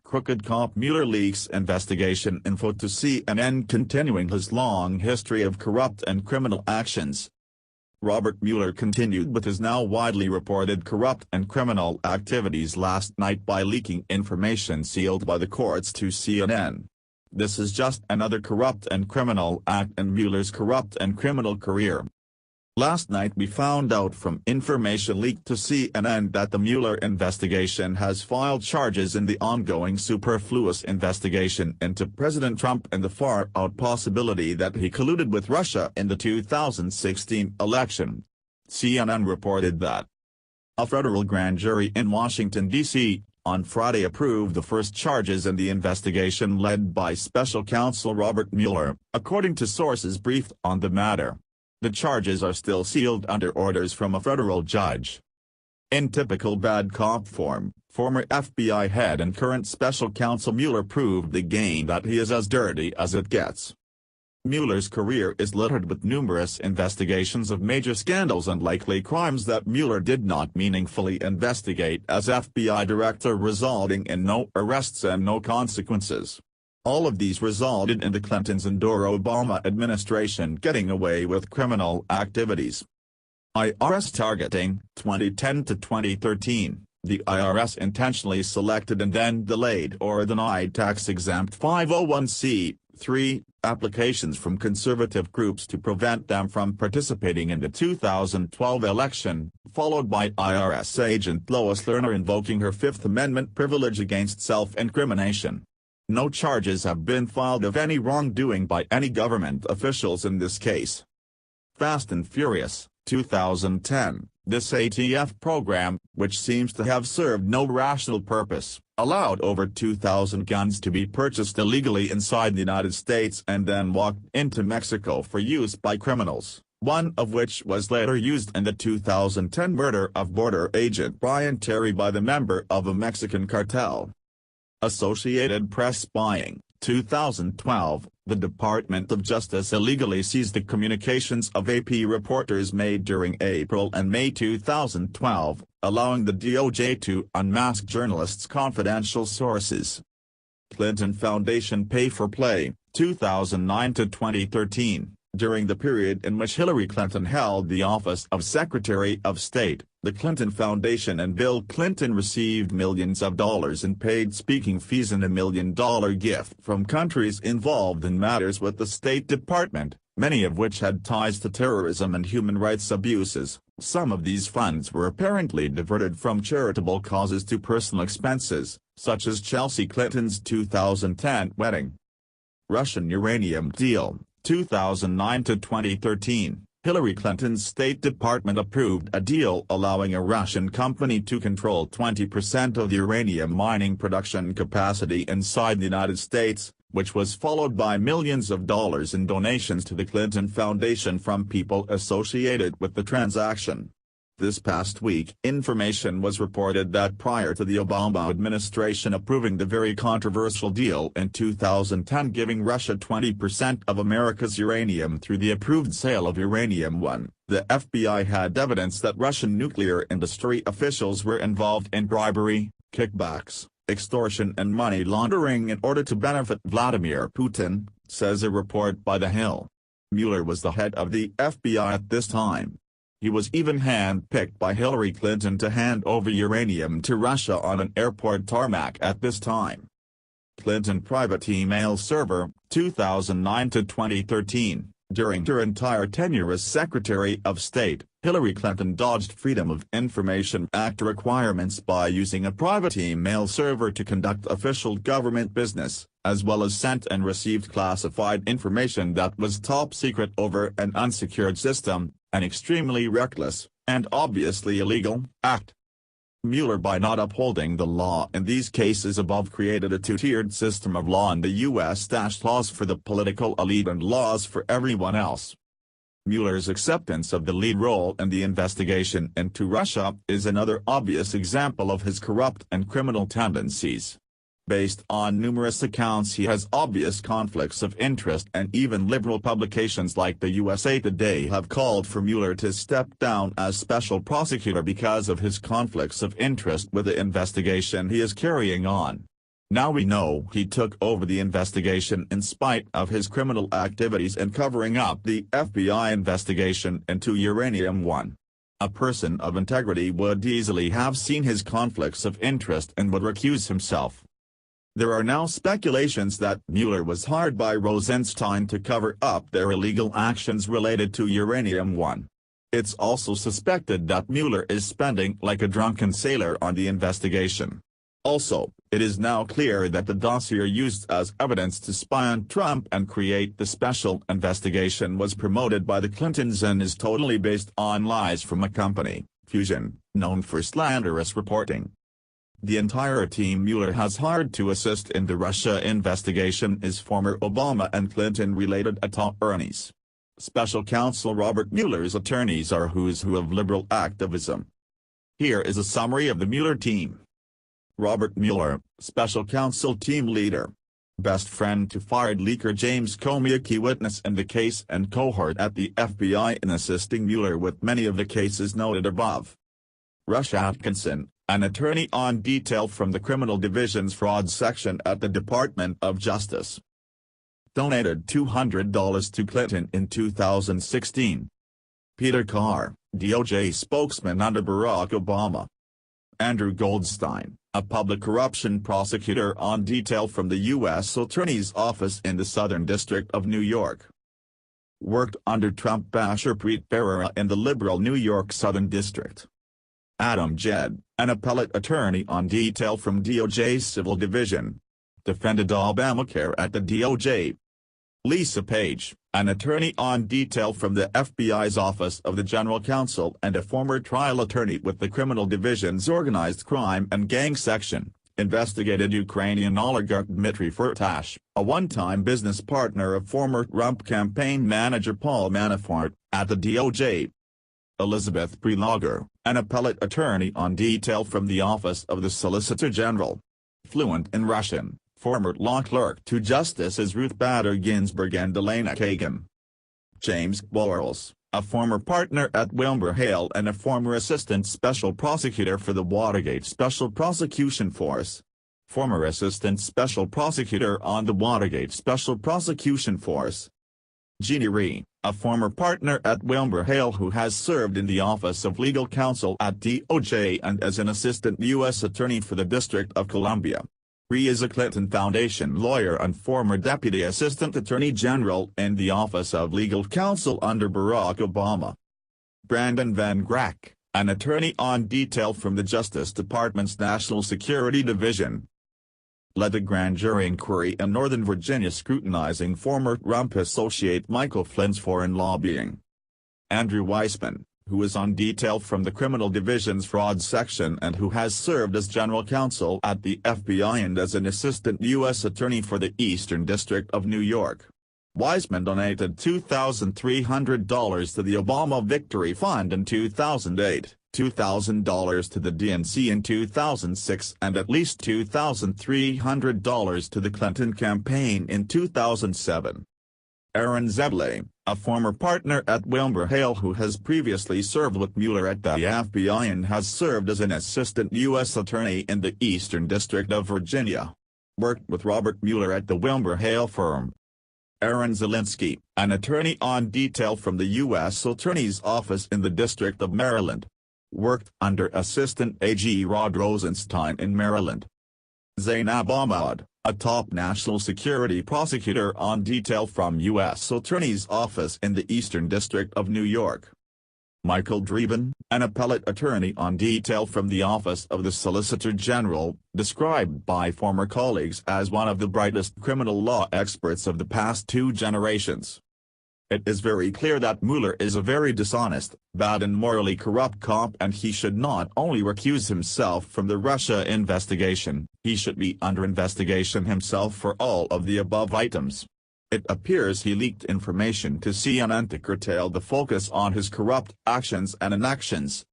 Crooked cop Mueller leaks investigation info to CNN, continuing his long history of corrupt and criminal actions. Robert Mueller continued with his now widely reported corrupt and criminal activities last night by leaking information sealed by the courts to CNN. This is just another corrupt and criminal act in Mueller's corrupt and criminal career. Last night we found out from information leaked to CNN that the Mueller investigation has filed charges in the ongoing superfluous investigation into President Trump and the far-out possibility that he colluded with Russia in the 2016 election. CNN reported that a federal grand jury in Washington, D.C., on Friday approved the first charges in the investigation led by special counsel Robert Mueller, according to sources briefed on the matter. The charges are still sealed under orders from a federal judge. In typical bad cop form, former FBI head and current special counsel Mueller proved again that he is as dirty as it gets. Mueller's career is littered with numerous investigations of major scandals and likely crimes that Mueller did not meaningfully investigate as FBI director, resulting in no arrests and no consequences. All of these resulted in the Clintons and Obama administration getting away with criminal activities. IRS targeting. 2010 to 2013, the IRS intentionally selected and then delayed or denied tax-exempt 501c3 applications from conservative groups to prevent them from participating in the 2012 election, followed by IRS agent Lois Lerner invoking her Fifth Amendment privilege against self-incrimination. No charges have been filed of any wrongdoing by any government officials in this case. Fast and Furious, 2010, this ATF program, which seems to have served no rational purpose, allowed over 2,000 guns to be purchased illegally inside the United States and then walked into Mexico for use by criminals, one of which was later used in the 2010 murder of border agent Brian Terry by the member of a Mexican cartel. Associated Press spying, 2012, the Department of Justice illegally seized the communications of AP reporters made during April and May 2012, allowing the DOJ to unmask journalists' confidential sources. Clinton Foundation Pay for Play, 2009 to 2013. During the period in which Hillary Clinton held the office of Secretary of State, the Clinton Foundation and Bill Clinton received millions of dollars in paid speaking fees and $1 million gift from countries involved in matters with the State Department, many of which had ties to terrorism and human rights abuses. Some of these funds were apparently diverted from charitable causes to personal expenses, such as Chelsea Clinton's 2010 wedding. Russian uranium deal, 2009 to 2013, Hillary Clinton's State Department approved a deal allowing a Russian company to control 20% of the uranium mining production capacity inside the United States, which was followed by millions of dollars in donations to the Clinton Foundation from people associated with the transaction. This past week, information was reported that prior to the Obama administration approving the very controversial deal in 2010 giving Russia 20% of America's uranium through the approved sale of uranium-1, the FBI had evidence that Russian nuclear industry officials were involved in bribery, kickbacks, extortion and money laundering in order to benefit Vladimir Putin, says a report by The Hill. Mueller was the head of the FBI at this time. He was even hand-picked by Hillary Clinton to hand over uranium to Russia on an airport tarmac at this time. Clinton private email server, 2009 to 2013. During her entire tenure as Secretary of State, Hillary Clinton dodged Freedom of Information Act requirements by using a private email server to conduct official government business, as well as sent and received classified information that was top secret over an unsecured system, an extremely reckless, and obviously illegal, act. Mueller, by not upholding the law in these cases above, created a two-tiered system of law in the U.S. — laws for the political elite and laws for everyone else. Mueller's acceptance of the lead role in the investigation into Russia is another obvious example of his corrupt and criminal tendencies. Based on numerous accounts, he has obvious conflicts of interest, and even liberal publications like the USA Today have called for Mueller to step down as special prosecutor because of his conflicts of interest with the investigation he is carrying on. Now we know he took over the investigation in spite of his criminal activities in covering up the FBI investigation into Uranium One. A person of integrity would easily have seen his conflicts of interest and would recuse himself. There are now speculations that Mueller was hired by Rosenstein to cover up their illegal actions related to Uranium One. It's also suspected that Mueller is spending like a drunken sailor on the investigation. Also, it is now clear that the dossier used as evidence to spy on Trump and create the special investigation was promoted by the Clintons and is totally based on lies from a company, Fusion, known for slanderous reporting. The entire team Mueller has hired to assist in the Russia investigation is former Obama and Clinton-related attorneys. Special counsel Robert Mueller's attorneys are who's who of liberal activism. Here is a summary of the Mueller team. Robert Mueller, Special Counsel Team Leader. Best friend to fired leaker James Comey, a key witness in the case and cohort at the FBI in assisting Mueller with many of the cases noted above. Rush Atkinson, an attorney on detail from the Criminal Division's Fraud Section at the Department of Justice. Donated $200 to Clinton in 2016. Peter Carr, DOJ spokesman under Barack Obama. Andrew Goldstein, a public corruption prosecutor on detail from the U.S. Attorney's Office in the Southern District of New York. Worked under Trump basher Preet Bharara in the liberal New York Southern District. Adam Jed, an appellate attorney on detail from DOJ's Civil Division. Defended Obamacare at the DOJ. Lisa Page, an attorney on detail from the FBI's Office of the General Counsel and a former trial attorney with the Criminal Division's Organized Crime and Gang Section, investigated Ukrainian oligarch Dmitry Firtash, a one-time business partner of former Trump campaign manager Paul Manafort, at the DOJ. Elizabeth Prelogar, an appellate attorney on detail from the Office of the Solicitor General. Fluent in Russian, former law clerk to Justices Ruth Bader Ginsburg and Elena Kagan. James Quarles, a former partner at Wilbur Hale and a former assistant special prosecutor for the Watergate Special Prosecution Force. Former assistant special prosecutor on the Watergate Special Prosecution Force. Jeannie Rhee, a former partner at Wilbur Hale who has served in the Office of Legal Counsel at DOJ and as an assistant U.S. attorney for the District of Columbia. Rhee is a Clinton Foundation lawyer and former Deputy Assistant Attorney General in the Office of Legal Counsel under Barack Obama. Brandon Van Grack, an attorney on detail from the Justice Department's National Security Division. Led the grand jury inquiry in Northern Virginia scrutinizing former Trump associate Michael Flynn's foreign lobbying. Andrew Weissman, who is on detail from the Criminal Division's Fraud Section and who has served as general counsel at the FBI and as an assistant U.S. attorney for the Eastern District of New York. Weissman donated $2,300 to the Obama Victory Fund in 2008, $2,000 to the DNC in 2006 and at least $2,300 to the Clinton campaign in 2007. Aaron Zebley, a former partner at Wilbur Hale who has previously served with Mueller at the FBI and has served as an assistant U.S. attorney in the Eastern District of Virginia. Worked with Robert Mueller at the Wilbur Hale firm. Aaron Zelinsky, an attorney on detail from the U.S. Attorney's Office in the District of Maryland. Worked under Assistant AG Rod Rosenstein in Maryland. Zainab Ahmad, a top national security prosecutor on detail from U.S. Attorney's Office in the Eastern District of New York. Michael Dreeben, an appellate attorney on detail from the Office of the Solicitor General, described by former colleagues as one of the brightest criminal law experts of the past two generations. It is very clear that Mueller is a very dishonest, bad and morally corrupt cop and he should not only recuse himself from the Russia investigation, he should be under investigation himself for all of the above items. It appears he leaked information to CNN to curtail the focus on his corrupt actions and inactions,